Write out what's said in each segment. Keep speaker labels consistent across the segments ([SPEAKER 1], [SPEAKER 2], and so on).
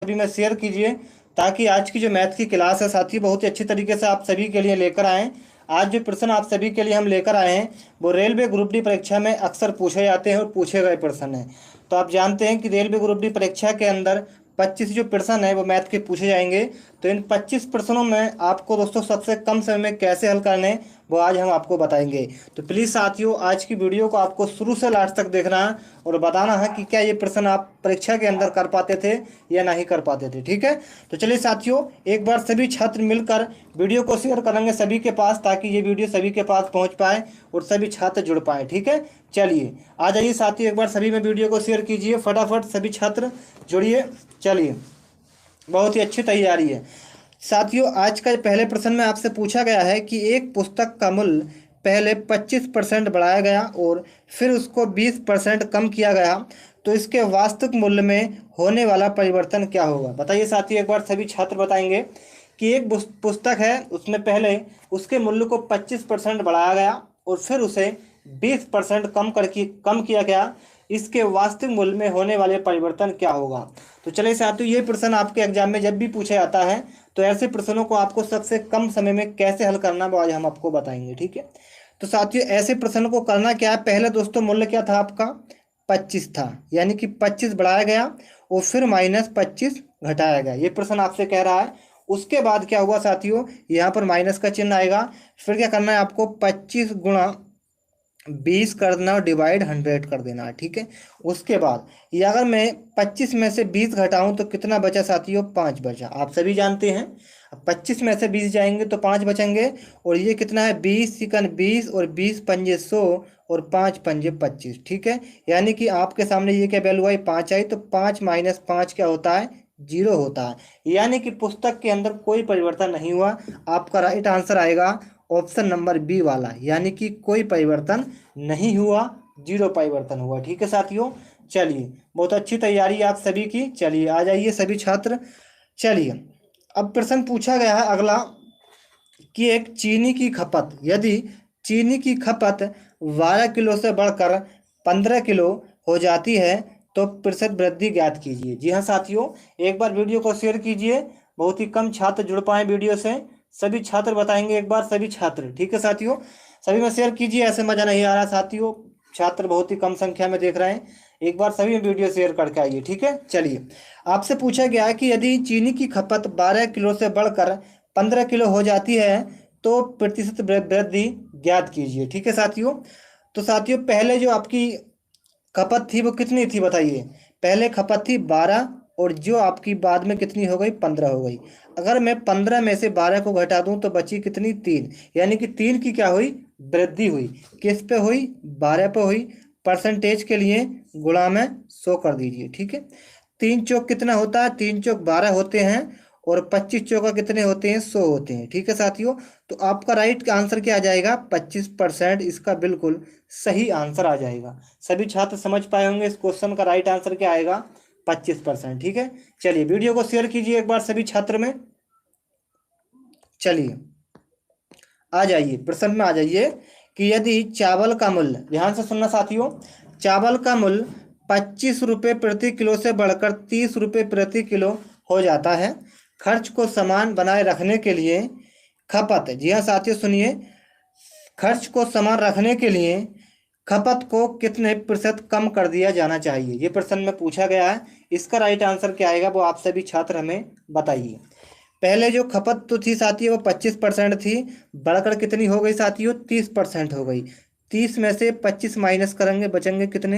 [SPEAKER 1] सभी में शेयर कीजिए ताकि आज की जो मैथ की क्लास है साथी बहुत ही अच्छी तरीके से आप सभी के लिए लेकर आएँ। आज जो प्रश्न आप सभी के लिए हम लेकर आए हैं वो रेलवे ग्रुप डी परीक्षा में अक्सर पूछे जाते हैं और पूछे गए प्रश्न हैं। तो आप जानते हैं कि रेलवे ग्रुप डी परीक्षा के अंदर 25 जो प्रश्न है वो मैथ के पूछे जाएंगे। तो इन 25 प्रश्नों में आपको दोस्तों सबसे कम समय में कैसे हल करने हैं वो आज हम आपको बताएंगे। तो प्लीज़ साथियों आज की वीडियो को आपको शुरू से लास्ट तक देखना है और बताना है कि क्या ये प्रश्न आप परीक्षा के अंदर कर पाते थे या नहीं कर पाते थे। ठीक है, तो चलिए साथियों एक बार सभी छात्र मिलकर वीडियो को शेयर करेंगे सभी के पास ताकि ये वीडियो सभी के पास पहुंच पाए और सभी छात्र जुड़ पाए। ठीक है, चलिए आ जाइए साथियों एक बार सभी में वीडियो को शेयर कीजिए, फटाफट सभी छात्र जुड़िए। चलिए बहुत ही अच्छी तैयारी है साथियों। आज का पहले प्रश्न में आपसे पूछा गया है कि एक पुस्तक का मूल्य पहले 25% बढ़ाया गया और फिर उसको 20% कम किया गया, तो इसके वास्तविक मूल्य में होने वाला परिवर्तन क्या होगा। बताइए साथियों एक बार सभी छात्र बताएंगे कि एक पुस्तक है उसमें पहले उसके मूल्य को 25% बढ़ाया गया और फिर उसे 20% कम किया गया, इसके वास्तविक मूल्य में होने वाले परिवर्तन क्या होगा। तो चलिए साथियों ये प्रश्न आपके एग्जाम में जब भी पूछा जाता है तो ऐसे प्रश्नों को आपको सबसे कम समय में कैसे हल करना वो आज हम आपको बताएंगे। ठीक है, तो साथियों ऐसे प्रश्न को करना क्या है, पहले दोस्तों मूल्य क्या था आपका 25 था, यानी कि 25 बढ़ाया गया और फिर -25 घटाया गया, ये प्रश्न आपसे कह रहा है। उसके बाद क्या हुआ साथियों, यहाँ पर माइनस का चिन्ह आएगा, फिर क्या करना है आपको 25 गुणा 20 कर देना और डिवाइड 100 कर देना है। ठीक है, उसके बाद ये अगर मैं 25 में से 20 घटाऊं तो कितना बचा साथियों, 5 बचा। आप सभी जानते हैं अब 25 में से 20 जाएंगे तो 5 बचेंगे और ये कितना है 20 सिकन 20 और 20 पंजे 100 और 5 पंजे 25। ठीक है, यानी कि आपके सामने ये क्या वैल्यू आई 5 आई, तो 5 माइनस 5 क्या होता है 0 होता है, यानी कि पुस्तक के अंदर कोई परिवर्तन नहीं हुआ। आपका राइट आंसर आएगा ऑप्शन नंबर बी वाला, यानी कि कोई परिवर्तन नहीं हुआ, 0 परिवर्तन हुआ। ठीक है साथियों, चलिए बहुत अच्छी तैयारी आप सभी की। चलिए आ जाइए सभी छात्र। चलिए अब प्रश्न पूछा गया है अगला कि एक चीनी की खपत, यदि चीनी की खपत 12 किलो से बढ़कर 15 किलो हो जाती है तो प्रतिशत वृद्धि ज्ञात कीजिए। जी हाँ साथियों एक बार वीडियो को शेयर कीजिए, बहुत ही कम छात्र जुड़ पाए वीडियो से। सभी छात्र बताएंगे एक बार सभी छात्र। ठीक है साथियों सभी में शेयर कीजिए, ऐसे मजा नहीं आ रहा साथियों, छात्र बहुत ही कम संख्या में देख रहे हैं, एक बार सभी वीडियो शेयर करके आइए। ठीक है, चलिए आपसे पूछा गया है कि यदि चीनी की खपत 12 किलो से बढ़कर 15 किलो हो जाती है तो प्रतिशत वृद्धि ज्ञात कीजिए। ठीक है साथियों, तो साथियों पहले जो आपकी खपत थी वो कितनी थी बताइए, पहले खपत थी 12 और जो आपकी बाद में कितनी हो गई 15 हो गई। अगर मैं 15 में से 12 को घटा दूं तो बची कितनी 3, यानी कि 3 की क्या हुई वृद्धि हुई, किस पे हुई 12 पे हुई। परसेंटेज के लिए गुणा में 100 कर दीजिए। ठीक है, 3 चौक कितना होता है, 3 चौक 12 होते हैं और 25 चौका कितने होते हैं 100 होते हैं। ठीक है साथियों, तो आपका राइट आंसर क्या आ जाएगा 25%, इसका बिल्कुल सही आंसर आ जाएगा। सभी छात्र समझ पाए होंगे इस क्वेश्चन का राइट आंसर क्या आएगा 25%। ठीक है, चलिए वीडियो को शेयर कीजिए एक बार सभी छात्र में। चलिए आ जाइए प्रश्न में आ जाइए कि यदि चावल का मूल्य, ध्यान से सुनना साथियों, चावल का मूल्य 25 रुपये प्रति किलो से बढ़कर 30 रुपये प्रति किलो हो जाता है, खर्च को समान बनाए रखने के लिए खपत, जी हाँ साथियों सुनिए, खर्च को समान रखने के लिए खपत को कितने प्रतिशत कम कर दिया जाना चाहिए, ये प्रश्न में पूछा गया है। इसका राइट आंसर क्या आएगा वो आप सभी छात्र हमें बताइए। पहले जो खपत तो थी साथियों वो 25% थी, बढ़कर कितनी हो गई साथियों 30% हो गई। 30 में से 25 माइनस करेंगे बचेंगे कितने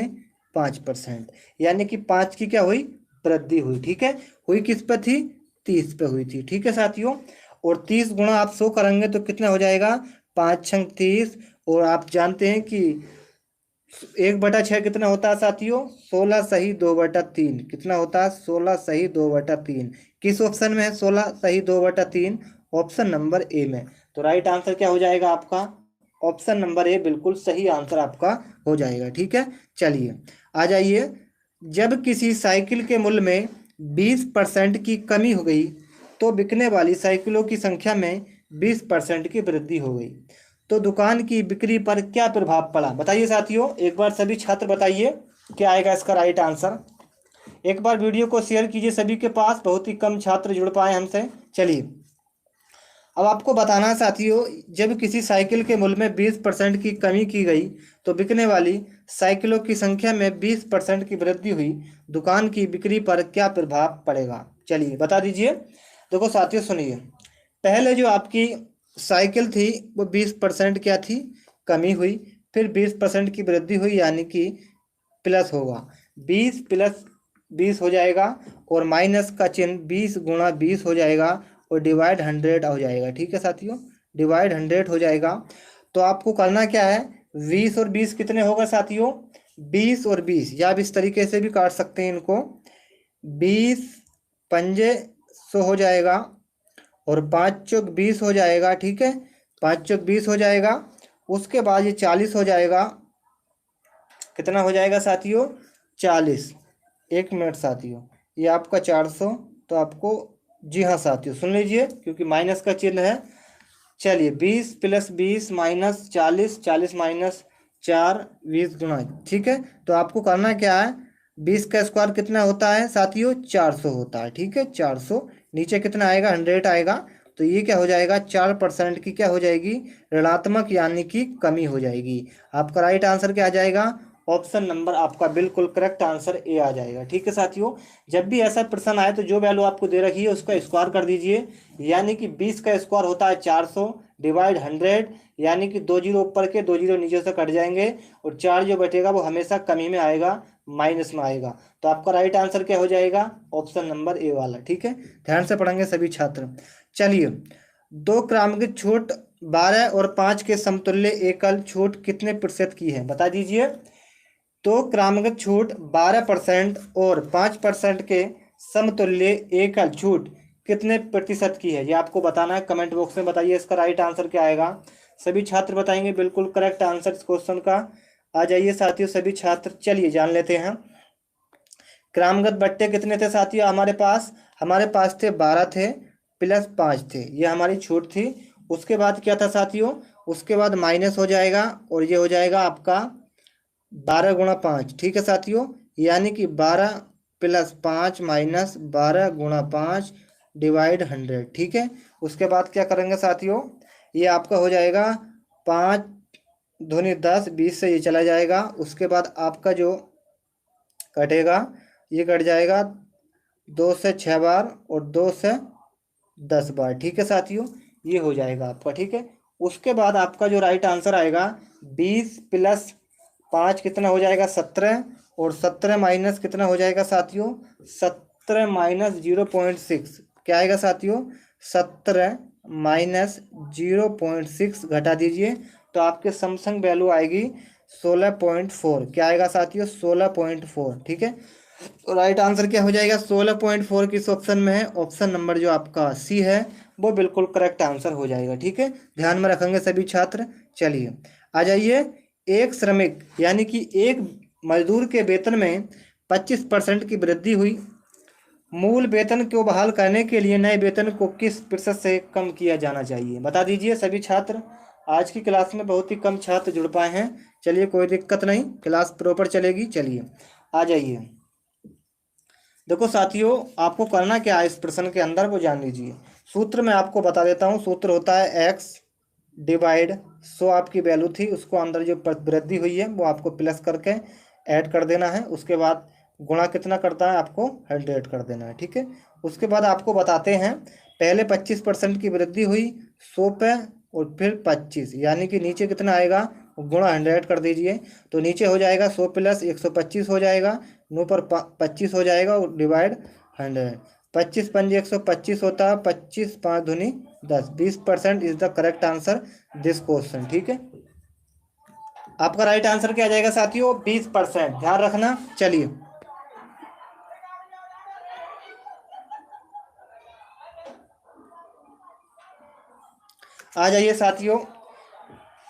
[SPEAKER 1] 5%, यानी कि 5 की क्या हुई वृद्धि हुई। ठीक है, हुई किस पे थी 30 पे हुई थी। ठीक है साथियों, और 30 गुणा आप 100 करेंगे तो कितना हो जाएगा 5 छंग 30, और आप जानते हैं कि 1/6 कितना होता है साथियों 16 सही 2/3, कितना होता है 16 सही 2/3। किस ऑप्शन में है 16 सही 2/3, ऑप्शन नंबर ए में। तो राइट आंसर क्या हो जाएगा आपका ऑप्शन नंबर ए बिल्कुल सही आंसर आपका हो जाएगा। ठीक है, चलिए आ जाइए, जब किसी साइकिल के मूल्य में 20% की कमी हो गई तो बिकने वाली साइकिलों की संख्या में 20% की वृद्धि हो गई, तो दुकान की बिक्री पर क्या प्रभाव पड़ा। बताइए साथियों एक बार सभी छात्र बताइए क्या आएगा इसका राइट आंसर। एक बार वीडियो को शेयर कीजिए सभी के पास, बहुत ही कम छात्र जुड़ पाए हमसे। चलिए अब आपको बताना है साथियों, जब किसी साइकिल के मूल्य में 20% की कमी की गई तो बिकने वाली साइकिलों की संख्या में 20% की वृद्धि हुई, दुकान की बिक्री पर क्या प्रभाव पड़ेगा? चलिए बता दीजिए। देखो साथियों सुनिए, पहले जो आपकी साइकिल थी वो 20% क्या थी, कमी हुई, फिर 20% की वृद्धि हुई, यानी कि प्लस होगा, 20 + 20 हो जाएगा, और माइनस का चिन्ह 20 × 20 हो जाएगा, और डिवाइड 100 हो जाएगा। ठीक है साथियों, डिवाइड 100 हो जाएगा। तो आपको करना क्या है, 20 और 20 कितने होगा साथियों, 20 और 20, या आप इस तरीके से भी काट सकते हैं इनको, 20 पंजे 100 हो जाएगा, और 5 चौक 20 हो जाएगा। ठीक है, 5 चौक 20 हो जाएगा। उसके बाद ये 40 हो जाएगा, कितना हो जाएगा साथियों, 40। 1 मिनट साथियों, ये आपका 400, तो आपको, जी हाँ साथियों सुन लीजिए, क्योंकि माइनस का चिन्ह है। चलिए 20 + 20 - 40, 40 - 4, 20 गुना, ठीक है। तो आपको करना क्या है, 20 का स्क्वायर कितना होता है साथियों, 400 होता है। ठीक है, 400, नीचे कितना आएगा, 100 आएगा। तो ये क्या हो जाएगा, 4% की क्या हो जाएगी, ऋणात्मक, यानी कि कमी हो जाएगी। आपका राइट आंसर क्या आ जाएगा, ऑप्शन नंबर आपका बिल्कुल करेक्ट आंसर ए आ जाएगा। ठीक है साथियों, जब भी ऐसा प्रश्न आए तो जो वैल्यू आपको दे रखी है उसका स्क्वायर कर दीजिए, यानी कि 20 का स्क्वायर होता है 400 डिवाइड 100, यानी कि 2 जीरो ऊपर के 2 जीरो नीचे से कट जाएंगे, और 4 जो बैठेगा वो हमेशा कमी में आएगा, माइनस में आएगा। तो आपका राइट आंसर क्या हो जाएगा, ऑप्शन नंबर ए वाला। ठीक है, ध्यान से पढ़ेंगे सभी छात्र। चलिए, 2 क्रमांकित छूट 12 और 5 के समतुल्य एकल छूट कितने प्रतिशत की है, बता दीजिए। तो क्रमागत छूट 12% और 5% के समतुल्य एकल छूट कितने प्रतिशत की है, ये आपको बताना है। कमेंट बॉक्स में बताइए इसका राइट आंसर क्या आएगा। सभी छात्र बताएंगे बिल्कुल करेक्ट आंसर इस क्वेश्चन का। आ जाइए साथियों सभी छात्र, चलिए जान लेते हैं। क्रमागत बट्टे कितने थे साथियों हमारे पास थे 12 थे प्लस 5 थे, ये हमारी छूट थी। उसके बाद क्या था साथियों, उसके बाद माइनस हो जाएगा, और ये हो जाएगा आपका 12 × 5। ठीक है साथियों, यानी कि 12 + 5 - 12 × 5 डिवाइड 100। ठीक है, उसके बाद क्या करेंगे साथियों, ये आपका हो जाएगा 5 दूनी 10, 20 से ये चला जाएगा। उसके बाद आपका जो कटेगा, ये कट जाएगा 2 से 6 बार और 2 से 10 बार। ठीक है साथियों, ये हो जाएगा आपका। ठीक है, उसके बाद आपका जो राइट आंसर आएगा, 20 + 5 कितना हो जाएगा, 17, और 17 माइनस कितना हो जाएगा साथियों, 17 - 0.6 क्या आएगा साथियों, 17 - 0.6 घटा दीजिए, तो आपके समसंग वैल्यू आएगी 16.4। क्या आएगा साथियों, 16.4। ठीक है, तो राइट आंसर क्या हो जाएगा, 16.4 किस ऑप्शन में है, ऑप्शन नंबर जो आपका सी है वो बिल्कुल करेक्ट आंसर हो जाएगा। ठीक है, ध्यान में रखेंगे सभी छात्र। चलिए आ जाइए, एक श्रमिक यानी कि एक मजदूर के वेतन में 25% की वृद्धि हुई, मूल वेतन को बहाल करने के लिए नए वेतन को किस प्रतिशत से कम किया जाना चाहिए, बता दीजिए सभी छात्र। आज की क्लास में बहुत ही कम छात्र जुड़ पाए हैं। चलिए कोई दिक्कत नहीं, क्लास प्रॉपर चलेगी। चलिए आ जाइए, देखो साथियों आपको करना क्या है इस प्रश्न के अंदर वो जान लीजिए। सूत्र मैं आपको बता देता हूँ, सूत्र होता है x डिवाइड 100 आपकी वैल्यू थी, उसको अंदर जो वृद्धि हुई है वो आपको प्लस करके ऐड कर देना है। उसके बाद गुणा कितना करता है, आपको 100 कर देना है। ठीक है, उसके बाद आपको बताते हैं, पहले 25% की वृद्धि हुई 100 पे, और फिर 25, यानी कि नीचे कितना आएगा, गुणा 100 कर दीजिए, तो नीचे हो जाएगा 100 + 125 हो जाएगा, 9 पर 25 हो जाएगा, और डिवाइड 100। 25 × 5 125 होता है, 25 5 दूनी 10, 20% is the correct answer this question. ठीक है, आपका राइट आंसर क्या आ जाएगा साथियों, 20%, ध्यान रखना। चलिए आ जाइए साथियों,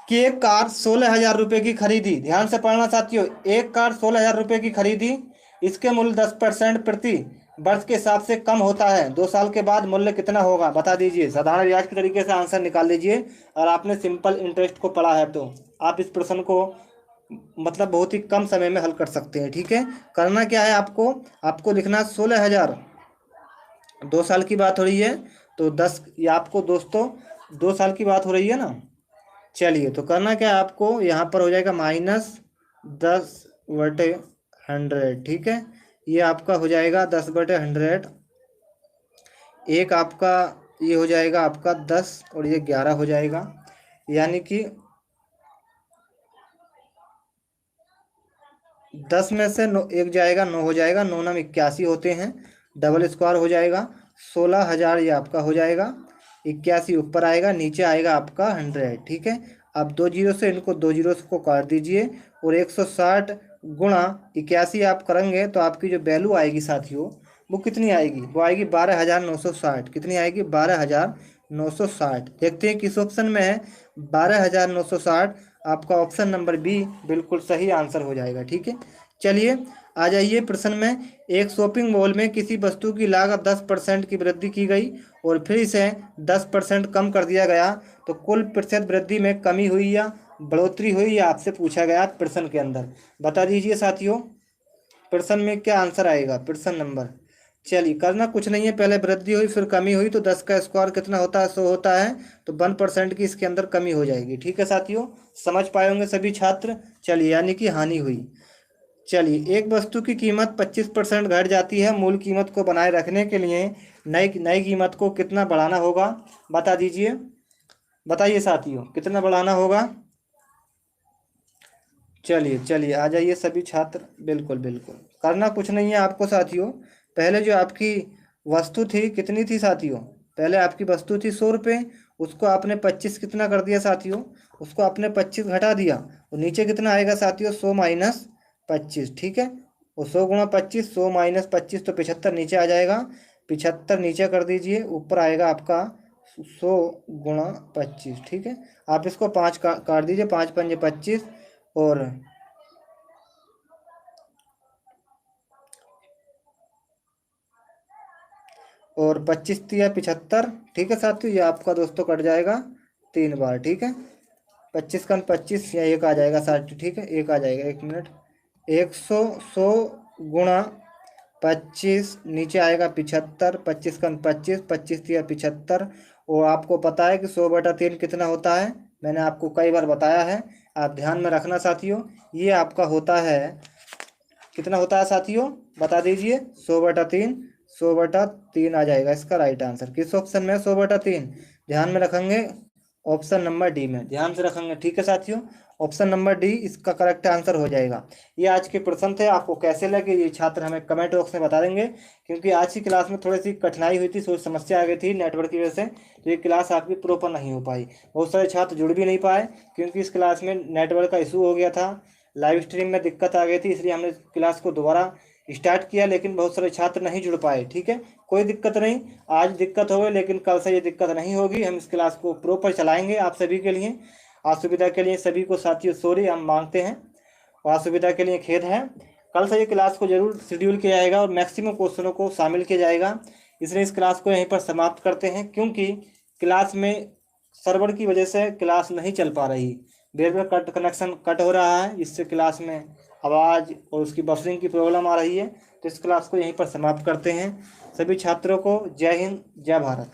[SPEAKER 1] कि एक कार 16,000 रुपये की खरीदी, ध्यान से पढ़ना साथियों, एक कार 16,000 रुपये की खरीदी, इसके मूल्य 10% प्रति वर्ष के हिसाब से कम होता है, 2 साल के बाद मूल्य कितना होगा, बता दीजिए। साधारण ब्याज के तरीके से आंसर निकाल लीजिए, और आपने सिंपल इंटरेस्ट को पढ़ा है तो आप इस प्रश्न को मतलब बहुत ही कम समय में हल कर सकते हैं। ठीक है, करना क्या है आपको, आपको लिखना 16,000, 2 साल की बात हो रही है तो 10, ये आपको दोस्तों 2 साल की बात हो रही है ना। चलिए, तो करना क्या है आपको, यहाँ पर हो जाएगा -10/100। ठीक है, ये आपका हो जाएगा 10/100। एक आपका ये हो जाएगा आपका 10 और ये 11 हो जाएगा, यानी कि 10 में से एक जाएगा, 9 हो जाएगा, 9×9 = 81 होते हैं, डबल स्क्वायर हो जाएगा 16,000, ये आपका हो जाएगा 81, ऊपर आएगा, नीचे आएगा आपका 100। ठीक है, अब 2 जीरो से इनको 2 जीरो को काट दीजिए और 160 गुणा 81 आप करेंगे तो आपकी जो वैल्यू आएगी साथियों वो कितनी आएगी, वो आएगी 12,960। कितनी आएगी, 12,960। देखते हैं किस ऑप्शन में है 12,960। आपका ऑप्शन नंबर बी बिल्कुल सही आंसर हो जाएगा। ठीक है, चलिए आ जाइए प्रश्न में। एक शॉपिंग मॉल में किसी वस्तु की लागत 10% की वृद्धि की गई और फिर इसे 10% कम कर दिया गया, तो कुल प्रतिशत वृद्धि में कमी हुई या बढ़ोतरी हुई, या आपसे पूछा गया प्रश्न के अंदर। बता दीजिए साथियों, प्रश्न में क्या आंसर आएगा, प्रश्न नंबर। चलिए, करना कुछ नहीं है, पहले वृद्धि हुई फिर कमी हुई, तो 10 का स्क्वायर कितना होता है, 100 होता है, तो 1% की इसके अंदर कमी हो जाएगी। ठीक है साथियों, समझ पाए होंगे सभी छात्र। चलिए, यानी कि हानि हुई। चलिए, एक वस्तु की कीमत 25% घट जाती है, मूल कीमत को बनाए रखने के लिए नई नई कीमत को कितना बढ़ाना होगा, बता दीजिए। बताइए साथियों, कितना बढ़ाना होगा। चलिए चलिए, आ जाइए सभी छात्र, बिल्कुल बिल्कुल, करना कुछ नहीं है आपको साथियों। पहले जो आपकी वस्तु थी कितनी थी साथियों, पहले आपकी वस्तु थी 100 रुपये, उसको आपने 25 कितना कर दिया साथियों, उसको आपने 25 घटा दिया, और नीचे कितना आएगा साथियों, 100 - 25। ठीक है, और 100 × 25, 100 - 25 तो 75 नीचे आ जाएगा, 75 नीचे कर दीजिए, ऊपर आएगा आपका 100 × 25। ठीक है, आप इसको 5 काट दीजिए, 5×5 = 25, और 25×3 = 75। ठीक है साथियों, ये आपका दोस्तों कट जाएगा 3 बार। ठीक है, 25×25 या एक आ जाएगा 60। ठीक है, एक आ जाएगा, 1 मिनट, 100 नीचे आएगा 75, 25×25, 25×3 = 75। और आपको पता है कि 100/3 कितना होता है, मैंने आपको कई बार बताया है, आप ध्यान में रखना साथियों। ये आपका होता है, कितना होता है साथियों, बता दीजिए। 100/3, 100/3 आ जाएगा इसका राइट आंसर। किस ऑप्शन में, 100/3, ध्यान में रखेंगे, ऑप्शन नंबर डी में ध्यान से रखेंगे। ठीक है साथियों, ऑप्शन नंबर डी इसका करेक्ट आंसर हो जाएगा। ये आज के प्रश्न थे, आपको कैसे लगे ये छात्र हमें कमेंट बॉक्स में बता देंगे, क्योंकि आज की क्लास में थोड़ी सी कठिनाई हुई थी, सोच समस्या आ गई थी नेटवर्क की वजह से, तो ये क्लास आपकी प्रॉपर नहीं हो पाई। बहुत सारे छात्र जुड़ भी नहीं पाए, क्योंकि इस क्लास में नेटवर्क का इशू हो गया था, लाइव स्ट्रीम में दिक्कत आ गई थी, इसलिए हमने क्लास को दोबारा स्टार्ट किया, लेकिन बहुत सारे छात्र नहीं जुड़ पाए। ठीक है, कोई दिक्कत नहीं, आज दिक्कत हो गई, लेकिन कल से ये दिक्कत नहीं होगी, हम इस क्लास को प्रॉपर चलाएंगे आप सभी के लिए। असुविधा के लिए सभी को साथियों सॉरी हम मांगते हैं, और असुविधा के लिए खेद है। कल से ये क्लास को जरूर शेड्यूल किया जाएगा और मैक्सिमम क्वेश्चनों को शामिल किया जाएगा, इसलिए इस क्लास को यहीं पर समाप्त करते हैं, क्योंकि क्लास में सर्वर की वजह से क्लास नहीं चल पा रही, देर में कनेक्शन कट हो रहा है, इससे क्लास में आवाज़ और उसकी बफरिंग की प्रॉब्लम आ रही है। तो इस क्लास को यहीं पर समाप्त करते हैं। सभी छात्रों को जय हिंद, जय भारत।